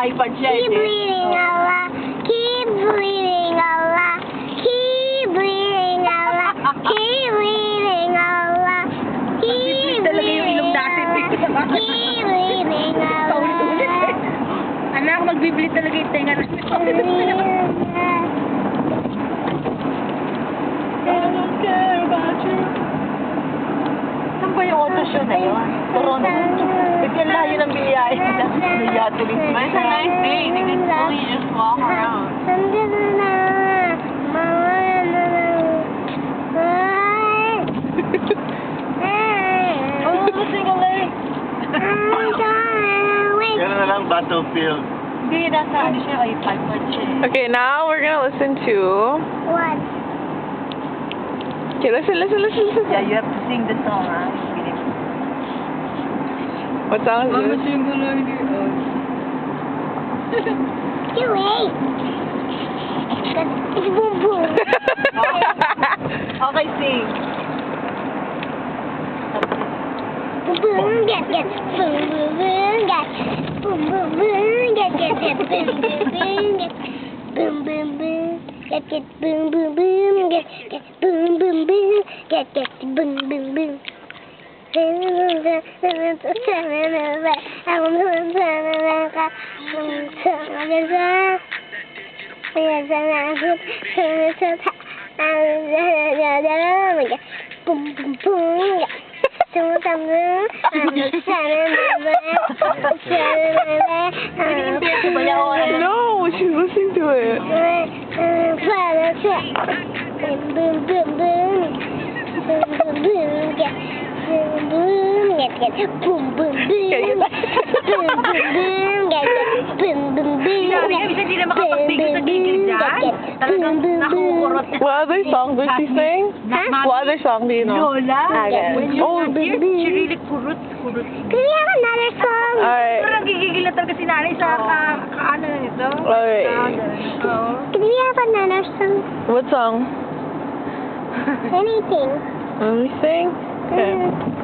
iPad siya. Keep bleeding Allah. Keep bleeding Allah. Keep bleeding Allah. Keep bleeding Allah. Keep Talaga yung ilong natin. Keep bleeding Allah. Anak, magbiblit talaga yung tenga natin. I don't care about you. Saan ba yung auto show na yun? Toronto. Kasi ang layo ng biyahe nila. Nayatulis ba? It's a nice day. They can fully just walk around. Oh, sing a leg. Yan na lang, Battlefield. Hindi, nasa ano siya kay iPad siya. Okay, now we're gonna listen to... What? Okay, listen. Yeah, you have to sing the song, ha? What song is this? single lady. You wait. It's boom boom. Okay, sing. Boom boom get boom boom boom get boom boom boom get boom boom boom get boom boom boom get boom boom boom get boom boom boom get boom boom boom. Boom boom boom. No, she's listening to it. Boom boom boom boom. Boom boom boom. Get boom boom. Get boom boom boom. Boom boom boom. Get boom boom boom. Isa di na makapagbigay sa gigil dyan. Talagang nakukurot. What other song does she sing? What other song do you know? Lola, when you're Oh, not here, she really kurot. Can we have another song? Alright. Parang gigigil na talaga si nanay sa kaano na nito. Alright. Oo. Can we have another song? What song? Anything. Let me sing. Okay.